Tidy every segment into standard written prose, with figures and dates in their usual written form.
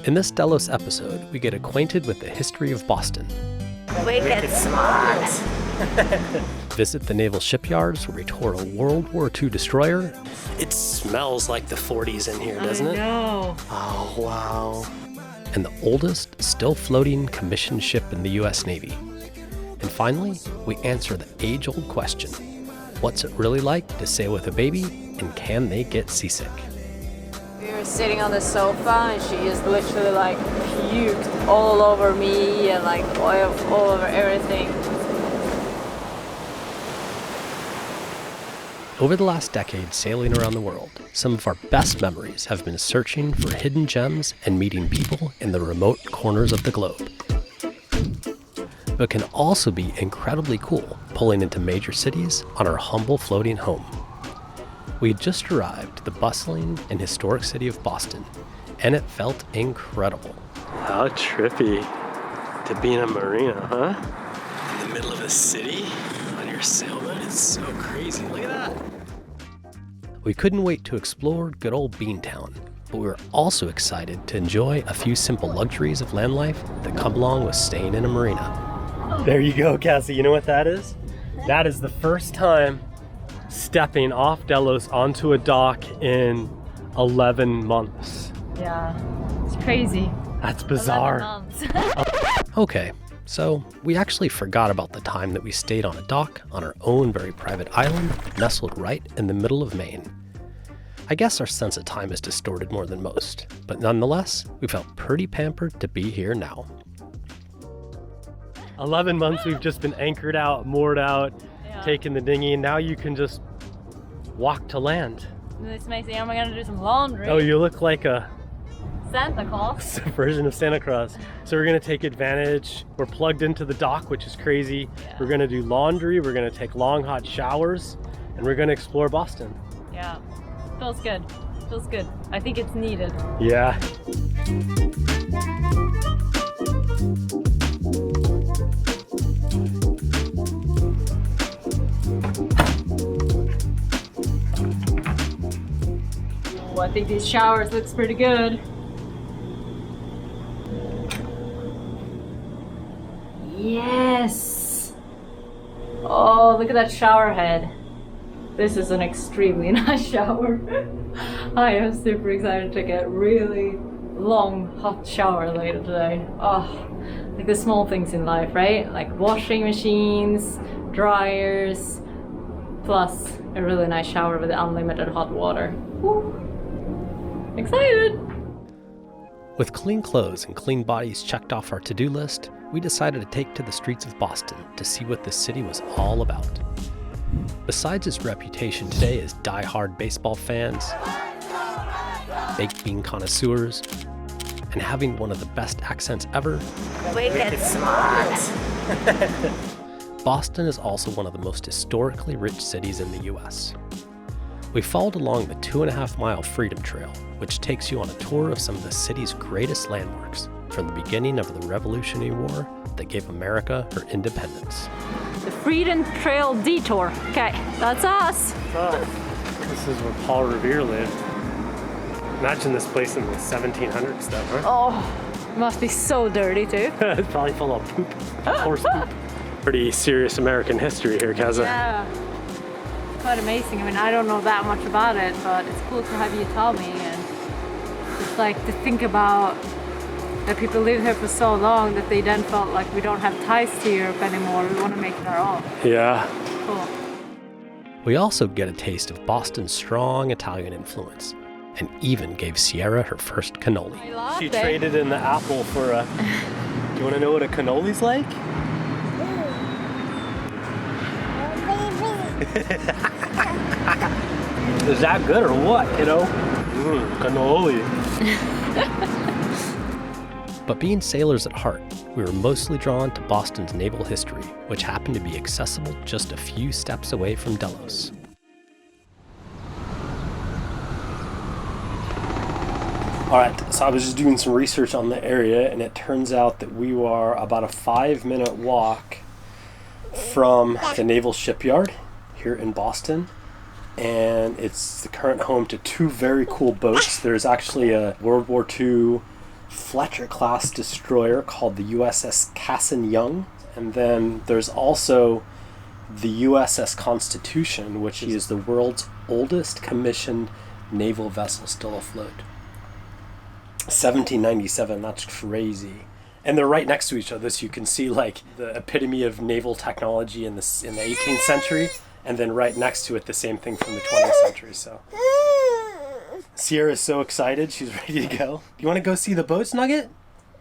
In this Delos episode, we get acquainted with the history of Boston. Wicked smart. Visit the naval shipyards where we tour a World War II destroyer. It smells like the 40s in here, doesn't it? No. Oh, wow. And the oldest still floating commissioned ship in the U.S. Navy. And finally, we answer the age-old question. What's it really like to sail with a baby, and can they get seasick? We were sitting on the sofa and she just literally like puked all over me and like oil all over everything. Over the last decade sailing around the world, some of our best memories have been searching for hidden gems and meeting people in the remote corners of the globe. But can also be incredibly cool pulling into major cities on our humble floating home. We had just arrived at the bustling and historic city of Boston, and it felt incredible. How trippy to be in a marina, huh? In the middle of a city on your sailboat, it's so crazy. Look at that. We couldn't wait to explore good old Beantown, but we were also excited to enjoy a few simple luxuries of land life that come along with staying in a marina. There you go, Cassie. You know what that is? That is the first time stepping off Delos onto a dock in 11 months. Yeah, it's crazy. That's bizarre. 11 months. Okay, so we actually forgot about the time that we stayed on a dock on our own very private island, nestled right in the middle of Maine. I guess our sense of time is distorted more than most, but nonetheless, we felt pretty pampered to be here now. 11 months we've just been anchored out, moored out, taking the dinghy, and now you can just walk to land. This makes me, am I gonna do some laundry? Oh, you look like a Santa Claus. version of Santa Claus. So we're gonna take advantage. We're plugged into the dock, which is crazy. Yeah. We're gonna do laundry, we're gonna take long hot showers, and we're gonna explore Boston. Yeah, feels good. Feels good. I think it's needed. Yeah. Oh, I think these showers looks pretty good. Yes! Oh, look at that shower head. This is an extremely nice shower. I am super excited to get really long hot shower later today. Oh, like the small things in life, right? Like washing machines, dryers, plus a really nice shower with unlimited hot water. Woo. Excited! With clean clothes and clean bodies checked off our to-do list, we decided to take to the streets of Boston to see what this city was all about. Besides its reputation today as die-hard baseball fans, baked bean connoisseurs, and having one of the best accents ever, Wicked smart! Boston is also one of the most historically rich cities in the U.S. We followed along the 2.5-mile Freedom Trail, which takes you on a tour of some of the city's greatest landmarks, from the beginning of the Revolutionary War that gave America her independence. The Freedom Trail Detour. Okay, that's us. This is where Paul Revere lived. Imagine this place in the 1700s though, huh? Oh, must be so dirty too. It's probably full of poop, horse poop. Pretty serious American history here, Kaza. Yeah, quite amazing. I mean, I don't know that much about it, but it's cool to have you tell me. And it's like to think about that people live here for so long that they then felt like we don't have ties to Europe anymore. We want to make it our own. Yeah. Cool. We also get a taste of Boston's strong Italian influence, and even gave Sierra her first cannoli. She traded in the apple for a... Do you want to know what a cannoli's like? Is that good or what, kiddo? Cannoli. But being sailors at heart, we were mostly drawn to Boston's naval history, which happened to be accessible just a few steps away from Delos. Alright, so I was just doing some research on the area, and it turns out that we are about a 5-minute walk from the Naval Shipyard here in Boston, and it's the current home to 2 very cool boats. There's actually a World War II Fletcher-class destroyer called the USS Cassin Young. And then there's also the USS Constitution, which is the world's oldest commissioned naval vessel still afloat. 1797, that's crazy. And they're right next to each other, so you can see like the epitome of naval technology in the 18th century, and then right next to it, the same thing from the 20th century. So Sierra's so excited, she's ready to go. You want to go see the boats, Nugget?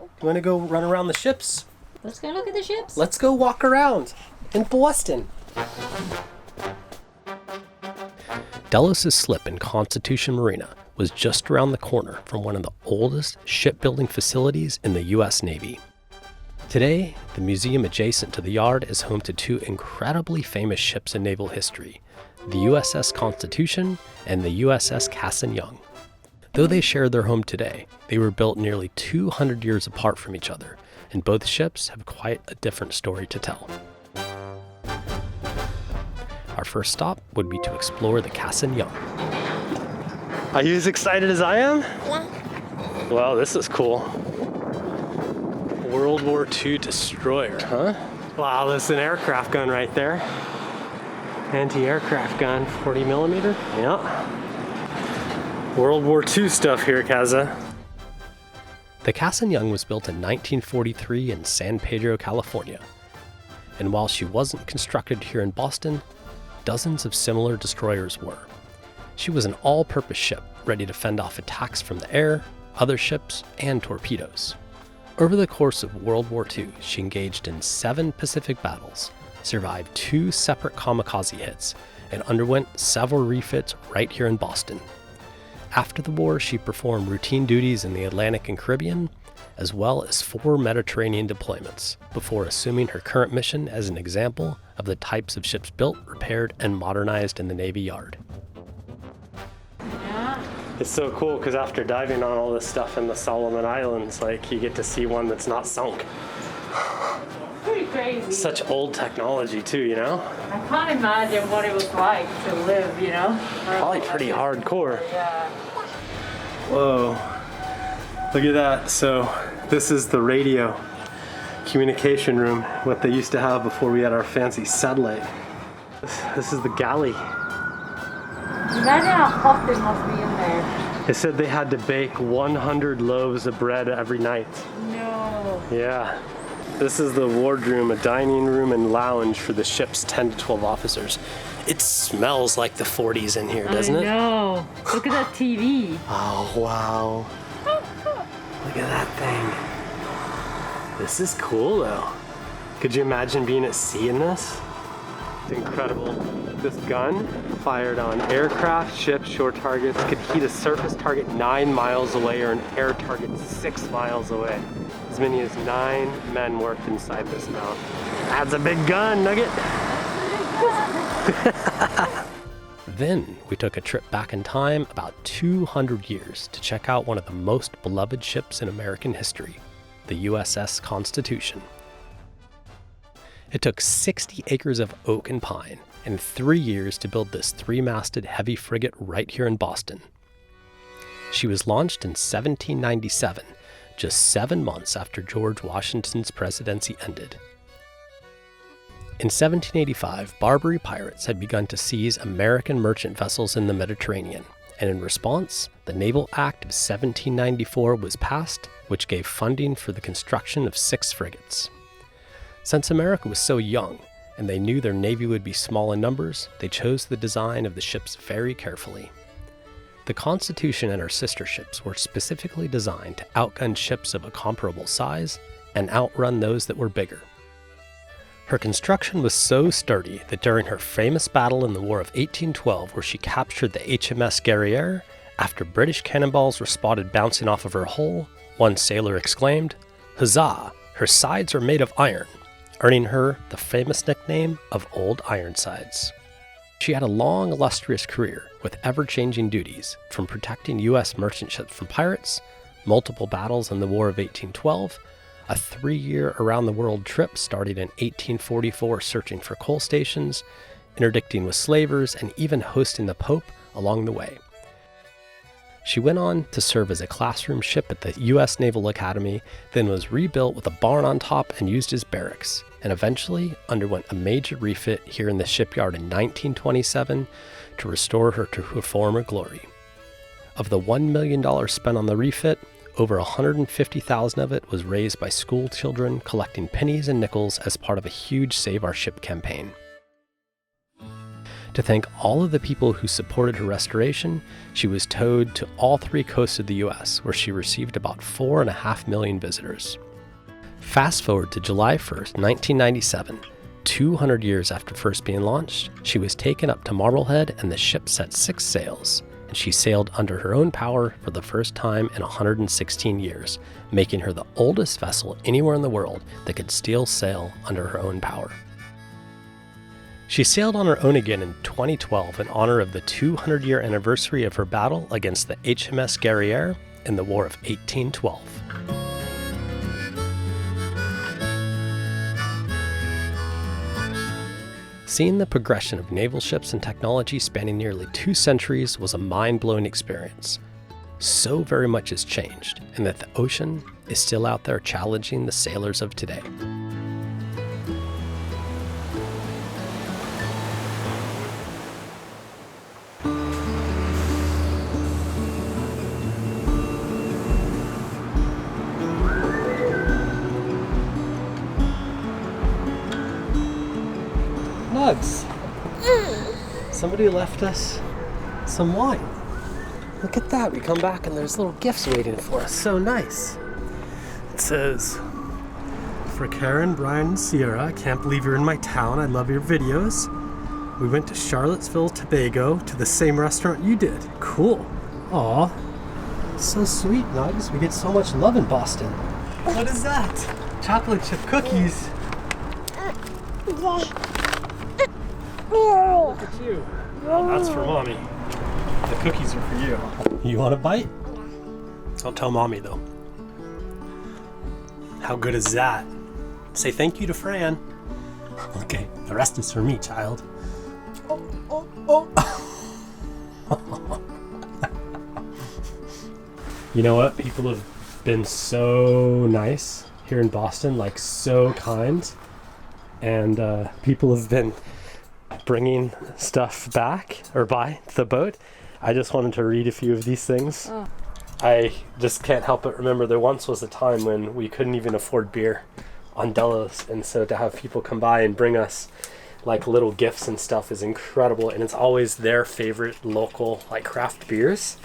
You want to go run around the ships? Let's go look at the ships. Let's go walk around in Boston. Delos' slip in Constitution Marina was just around the corner from one of the oldest shipbuilding facilities in the U.S. Navy. Today, the museum adjacent to the yard is home to two incredibly famous ships in naval history, the USS Constitution and the USS Cassin Young. Though they share their home today, they were built nearly 200 years apart from each other, and both ships have quite a different story to tell. Our first stop would be to explore the Cassin Young. Are you as excited as I am? Yeah. Wow, this is cool. World War II destroyer, huh? Wow, there's an aircraft gun right there. Anti-aircraft gun, 40 millimeter. Yeah. World War II stuff here, Kaza. The Cassin Young was built in 1943 in San Pedro, California. And while she wasn't constructed here in Boston, dozens of similar destroyers were. She was an all-purpose ship ready to fend off attacks from the air, other ships, and torpedoes. Over the course of World War II, she engaged in 7 Pacific battles, survived 2 separate kamikaze hits, and underwent several refits right here in Boston. After the war, she performed routine duties in the Atlantic and Caribbean, as well as 4 Mediterranean deployments, before assuming her current mission as an example of the types of ships built, repaired, and modernized in the Navy Yard. It's so cool because after diving on all this stuff in the Solomon Islands, like you get to see one that's not sunk. Pretty crazy. Such old technology too, you know? I can't imagine what it was like to live, you know? Probably pretty hardcore. Yeah. Whoa. Look at that. So this is the radio communication room, what they used to have before we had our fancy satellite. This is the galley. Imagine how hot it must be in there. They said they had to bake 100 loaves of bread every night. No. Yeah. This is the wardroom, a dining room and lounge for the ship's 10 to 12 officers. It smells like the 40s in here, doesn't it? No. Look at that TV. Oh, wow. Look at that thing. This is cool, though. Could you imagine being at sea in this? It's incredible. This gun, fired on aircraft, ships, shore targets, could hit a surface target 9 miles away or an air target 6 miles away. As many as 9 men worked inside this mount. That's a big gun, Nugget. Then we took a trip back in time about 200 years to check out one of the most beloved ships in American history, the USS Constitution. It took 60 acres of oak and pine and 3 years to build this 3-masted heavy frigate right here in Boston. She was launched in 1797, just 7 months after George Washington's presidency ended. In 1785, Barbary pirates had begun to seize American merchant vessels in the Mediterranean, and in response, the Naval Act of 1794 was passed, which gave funding for the construction of 6 frigates. Since America was so young, and they knew their navy would be small in numbers, they chose the design of the ships very carefully. The Constitution and her sister ships were specifically designed to outgun ships of a comparable size and outrun those that were bigger. Her construction was so sturdy that during her famous battle in the War of 1812, where she captured the HMS Guerriere, after British cannonballs were spotted bouncing off of her hull, one sailor exclaimed, "Huzzah, her sides are made of iron," earning her the famous nickname of Old Ironsides. She had a long, illustrious career with ever-changing duties, from protecting U.S. merchant ships from pirates, multiple battles in the War of 1812, a 3-year around-the-world trip starting in 1844 searching for coal stations, interdicting with slavers, and even hosting the Pope along the way. She went on to serve as a classroom ship at the U.S. Naval Academy, then was rebuilt with a barn on top and used as barracks, and eventually underwent a major refit here in the shipyard in 1927 to restore her to her former glory. Of the $1 million spent on the refit, over $150,000 of it was raised by school children collecting pennies and nickels as part of a huge Save Our Ship campaign. To thank all of the people who supported her restoration, she was towed to all 3 coasts of the US, where she received about 4.5 million visitors. Fast forward to July 1st, 1997, 200 years after first being launched, she was taken up to Marblehead and the ship set 6 sails, and she sailed under her own power for the first time in 116 years, making her the oldest vessel anywhere in the world that could still sail under her own power. She sailed on her own again in 2012 in honor of the 200-year anniversary of her battle against the HMS Guerriere in the War of 1812. Seeing the progression of naval ships and technology spanning nearly 2 centuries was a mind-blowing experience. So very much has changed, and that the ocean is still out there challenging the sailors of today. Nugs, somebody left us some wine. Look at that, we come back and there's little gifts waiting for us. So nice. It says, for Karen, Brian, and Sierra, I can't believe you're in my town. I love your videos. We went to Charlottesville, Tobago, to the same restaurant you did. Cool. Aw, so sweet, Nugs. We get so much love in Boston. What is that? Chocolate chip cookies. Look at you. Oh, that's for Mommy. The cookies are for you. You want a bite? Don't tell Mommy, though. How good is that? Say thank you to Fran. Okay, the rest is for me, child. You know what? People have been so nice here in Boston, like so kind. And people have been bringing stuff back or by the boat. I just wanted to read a few of these things. Oh. I just can't help but remember there once was a time when we couldn't even afford beer on Delos, and so to have people come by and bring us like little gifts and stuff is incredible, and it's always their favorite local like craft beers.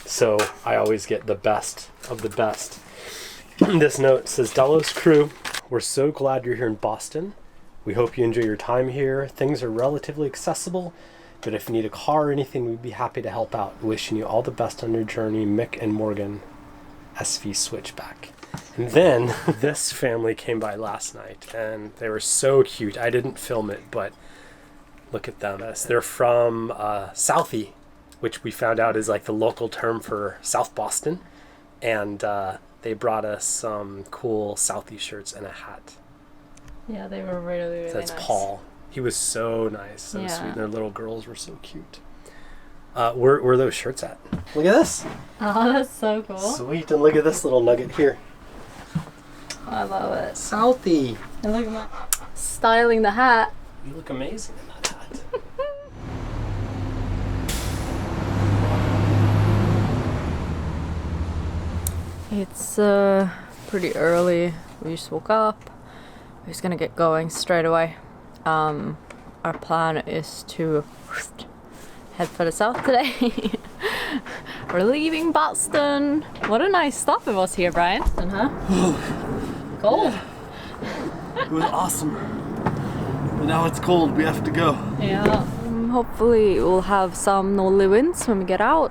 So I always get the best of the best. This note says, Delos crew, we're so glad you're here in Boston. We hope you enjoy your time here. Things are relatively accessible, but if you need a car or anything, we'd be happy to help out. Wishing you all the best on your journey, Mick and Morgan, SV Switchback. And then this family came by last night, and they were so cute. I didn't film it, but look at them. They're from Southie, which we found out is like the local term for South Boston. And they brought us some cool Southie shirts and a hat. Yeah, they were really That's nice. Paul. He was so nice, so Yeah. sweet. And their little girls were so cute. Where are those shirts at? Look at this. Oh, that's so cool. Sweet. And look at this little nugget here. I love it. Southie. And look at my styling the hat. You look amazing in that hat. It's pretty early. We just woke up. We're just gonna get going straight away. Our plan is to head for the south today. We're leaving Boston. What a nice stop it was here, Brian. Huh? Cold. It was awesome. But now it's cold. We have to go. Yeah. Hopefully we'll have some northerly winds when we get out.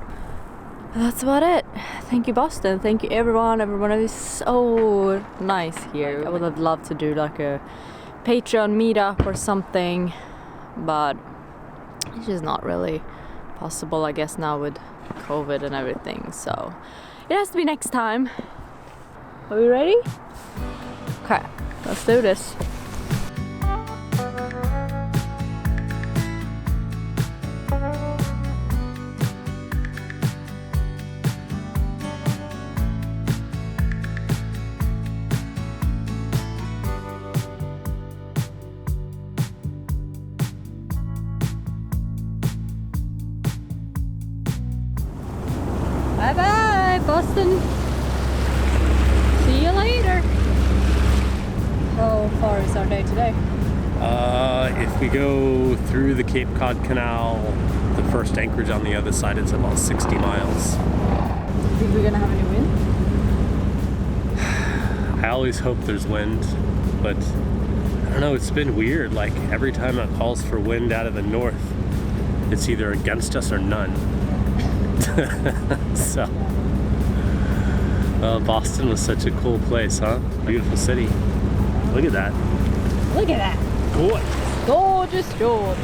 That's about it. Thank you, Boston. Thank you, everyone. Everyone is so nice here. I would have loved to do like a Patreon meetup or something, but it's just not really possible, I guess, now with COVID and everything. So it has to be next time. Are we ready? Okay, let's do this. Bye bye, Boston. See you later. How far is our day today? If we go through the Cape Cod Canal, the first anchorage on the other side is about 60 miles. Think we're gonna have any wind? I always hope there's wind, but I don't know, it's been weird. Like every time it calls for wind out of the north, it's either against us or none. So, Boston was such a cool place, huh? Beautiful city. Look at that. Look at that. Good. Gorgeous George.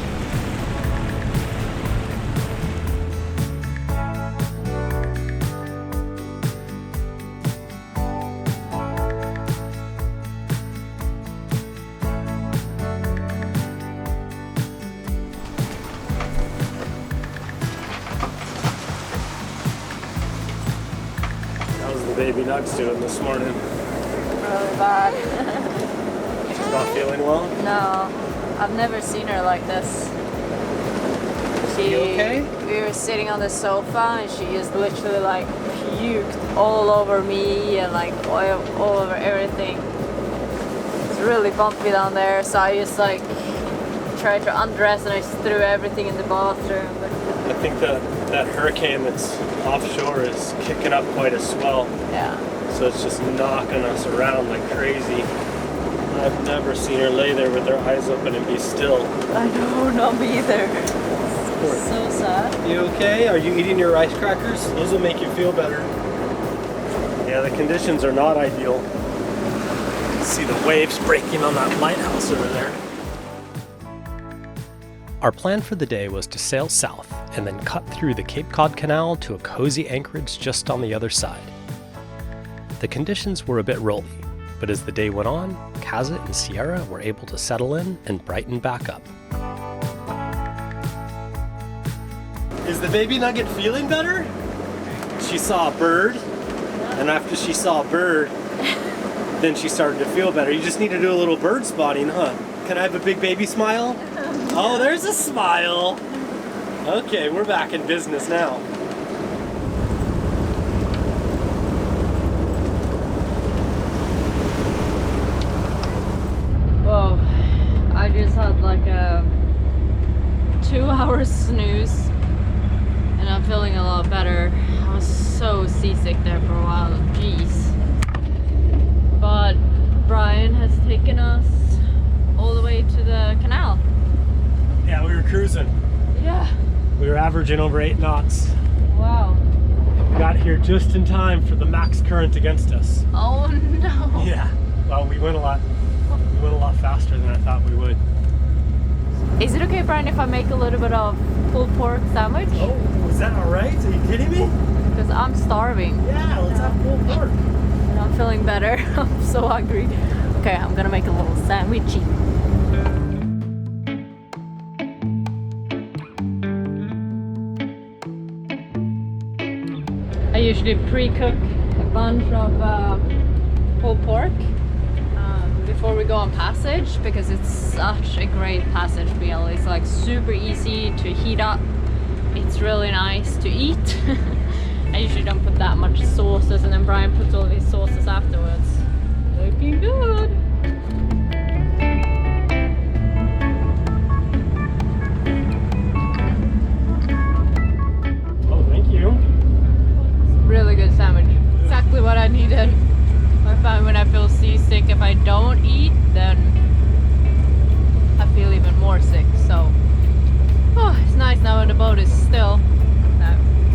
How's the baby Nugs doing this morning? Really bad. She's not feeling well? No, I've never seen her like this. She okay? We were sitting on the sofa and she just literally like puked all over me and like all over everything. It's really bumpy down there, so I just like tried to undress and I just threw everything in the bathroom. But I think that hurricane that's offshore is kicking up quite a swell. yeah. So it's just knocking us around like crazy. I've never seen her lay there with her eyes open and be still. I know, not me either. So sad. You okay? Are you eating your rice crackers? Those will make you feel better. Yeah, the conditions are not ideal. See the waves breaking on that lighthouse over there. Our plan for the day was to sail south and then cut through the Cape Cod Canal to a cozy anchorage just on the other side. The conditions were a bit rolly, but as the day went on, Kazit and Sierra were able to settle in and brighten back up. Is the baby nugget feeling better? She saw a bird, and after she saw a bird, then she started to feel better. You just need to do a little bird spotting, huh? Can I have a big baby smile? Oh, there's a smile. Okay, we're back in business now. Whoa, I just had like a 2-hour snooze and I'm feeling a lot better. I was so seasick there for a while, jeez. But Brian has taken us all the way to the canal. Yeah, we were cruising. Yeah, We were averaging over 8 knots. wow. We got here just in time for the max current against us. Oh no. Yeah. Well, we went a lot faster than I thought we would. Is it okay, Brian, if I make a little bit of pulled pork sandwich? Oh, is that all right? Are you kidding me? Because I'm starving Yeah, let's have pulled pork. and I'm feeling better. I'm so hungry. Okay, I'm gonna make a little sandwichy. I usually pre-cook a bunch of pulled pork before we go on passage because it's such a great passage meal. It's like super easy to heat up. It's really nice to eat. I usually don't put that much sauces and then Brian puts all these sauces afterwards. Looking good. Oh, thank you. Really good sandwich. Exactly what I needed. I find when I feel seasick, if I don't eat, then I feel even more sick. So, oh, it's nice now when the boat is still.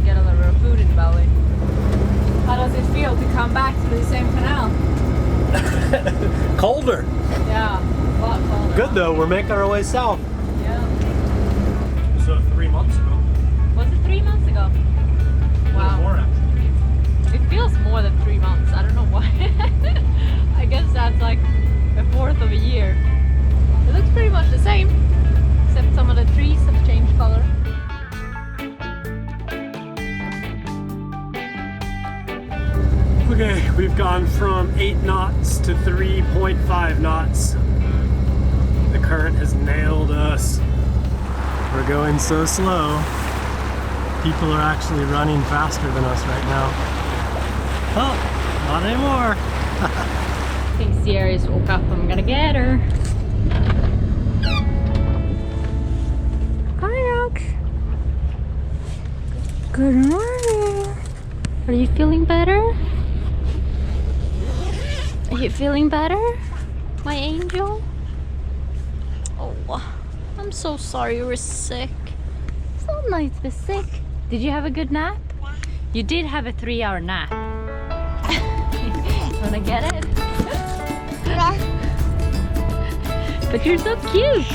Get a little bit of food in the belly. How does it feel to come back to the same canal? Colder. Yeah, a lot colder. Good though, we're making our way south. Yeah. So 3 months ago. Was it 3 months ago? A little Wow. more actually. It feels more than 3 months. I don't know why. I guess that's like a fourth of a year. It looks pretty much the same, except some of the trees have changed color. Okay, we've gone from 8 knots to 3.5 knots. The current has nailed us. We're going so slow. People are actually running faster than us right now. Oh, not anymore. I think Sierra's woke up. I'm gonna get her. Hi, Rox. Good morning. Are you feeling better? Are you feeling better, my angel? Oh, I'm so sorry you were sick. It's not nice to be sick. Did you have a good nap? You did have a 3-hour nap. Wanna get it? But you're so cute.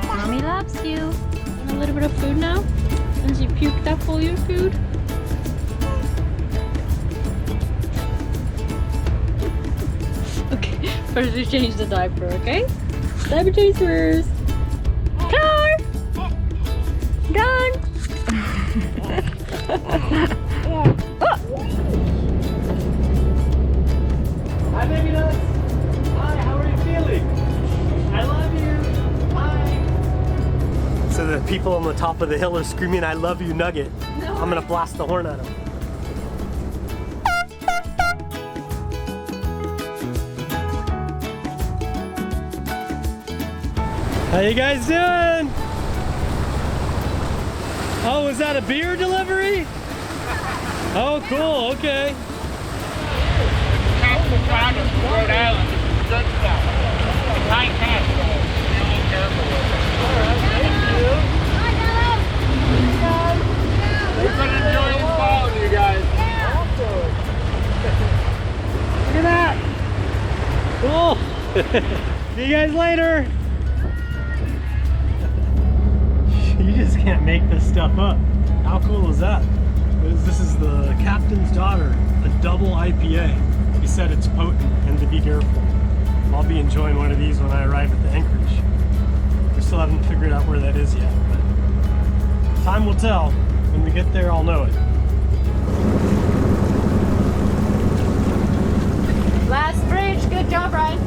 Mommy loves you. Want a little bit of food now? Since you puked up all your food? Okay, first we change the diaper, okay? Diaper change first. Car! Done! Hi, baby nuts. Hi, how are you feeling? I love you. Hi. So the people on the top of the hill are screaming, "I love you, Nugget." No. I'm gonna blast the horn at them. How you guys doing? Oh, was that a beer delivery? Oh, cool. Okay. Rhode Island. Good stuff. It's high cash, so be a little careful with it. Alright, thank you. We've been enjoying following you guys. Look at that. Cool. See you guys later. You just can't make this stuff up. How cool is that? This is the captain's daughter, a double IPA. He said it's potent and to be careful. I'll be enjoying one of these when I arrive at the Anchorage. We still haven't figured out where that is yet, but time will tell. When we get there, I'll know it. Last bridge, good job, Ryan.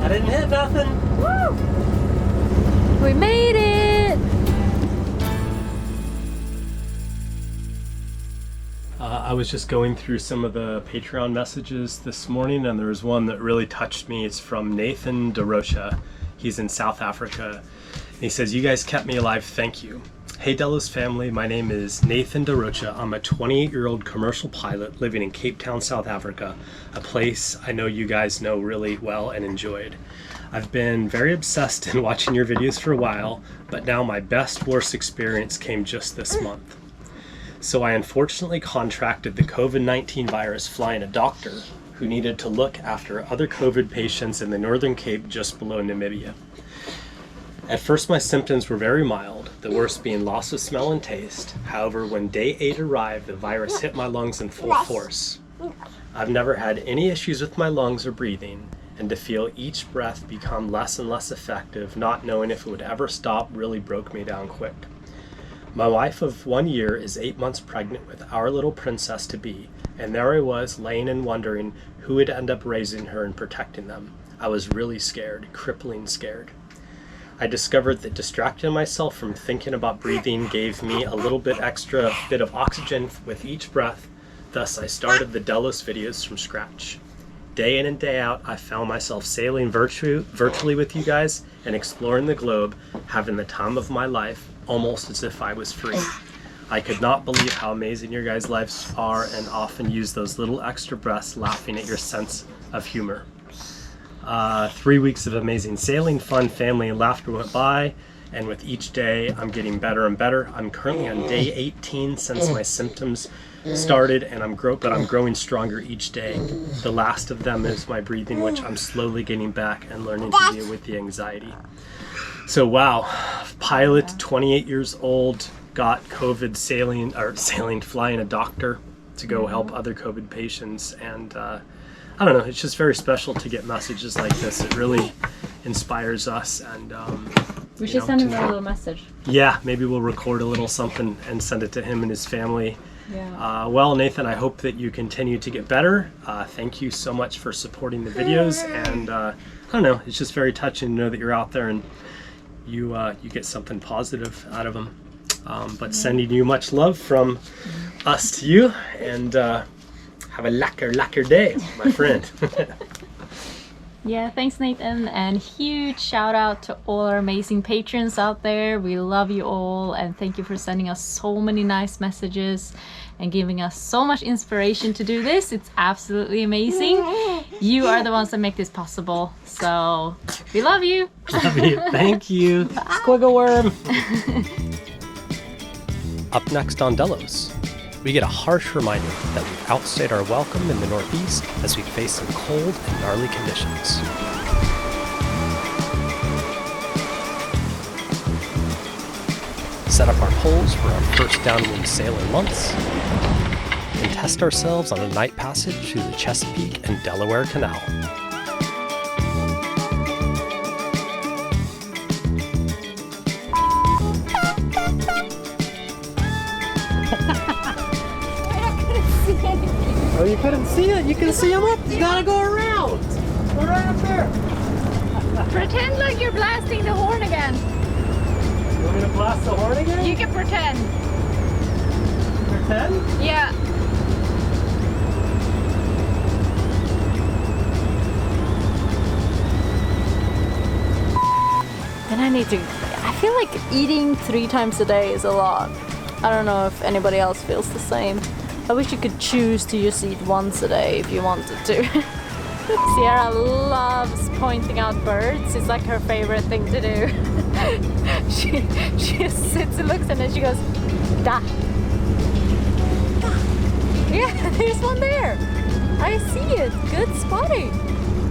I didn't hit nothing. Woo! We made it! I was just going through some of the Patreon messages this morning, and there was one that really touched me. It's from Nathan DeRocha. He's in South Africa. And he says, "You guys kept me alive, thank you. Hey Delos family, my name is Nathan DeRocha. I'm a 28-year-old commercial pilot living in Cape Town, South Africa, a place I know you guys know really well and enjoyed. I've been very obsessed in watching your videos for a while, but now my best worst experience came just this month. So I unfortunately contracted the COVID-19 virus flying a doctor who needed to look after other COVID patients in the Northern Cape just below Namibia. At first my symptoms were very mild, the worst being loss of smell and taste. However, when day 8 arrived, the virus hit my lungs in full force. I've never had any issues with my lungs or breathing, and to feel each breath become less and less effective, not knowing if it would ever stop, really broke me down quick. My wife of 1 year is 8 months pregnant with our little princess-to-be, and there I was laying and wondering who would end up raising her and protecting them. I was really scared, crippling scared. I discovered that distracting myself from thinking about breathing gave me a little bit extra bit of oxygen with each breath, thus I started the Delos videos from scratch. Day in and day out, I found myself sailing virtually with you guys and exploring the globe, having the time of my life, almost as if I was free. I could not believe how amazing your guys' lives are and often use those little extra breaths laughing at your sense of humor. 3 weeks of amazing sailing, fun, family, and laughter went by, and with each day I'm getting better and better. I'm currently on day 18 since my symptoms started, and I'm growing stronger each day. The last of them is my breathing, which I'm slowly getting back and learning to deal with the anxiety." So wow, pilot, 28 years old, got COVID flying a doctor to go help other COVID patients, and I don't know, it's just very special to get messages like this. It really inspires us, and We should send him a little message. yeah, maybe we'll record a little something and send it to him and his family. Yeah. Well, Nathan, I hope that you continue to get better. Thank you so much for supporting the videos, and I don't know, it's just very touching to know that you're out there and you get something positive out of them. But sending you much love from us to you, and have a lekker day, my friend. Yeah, thanks Nathan, and huge shout out to all our amazing patrons out there. We love you all, and thank you for sending us so many nice messages and giving us so much inspiration to do this. It's absolutely amazing. You are the ones that make this possible, so we love you. Love you. Thank you. Squiggle worm. Up next on Delos, we get a harsh reminder that we've outstayed our welcome in the Northeast as we face some cold and gnarly conditions. Set up our poles for our first downwind sail in months, and test ourselves on a night passage through the Chesapeake and Delaware Canal. Oh, you couldn't see it? You can see them up. You gotta go around. Go right up there. Pretend like you're blasting the horn again. You want me to blast the horn again? You can pretend. Pretend? Yeah. Then I need to... I feel like eating 3 times a day is a lot. I don't know if anybody else feels the same. I wish you could choose to just eat once a day if you wanted to. Sierra loves pointing out birds. It's like her favorite thing to do. she just sits and looks and then she goes, da. Yeah, there's one there. I see it. Good spotting.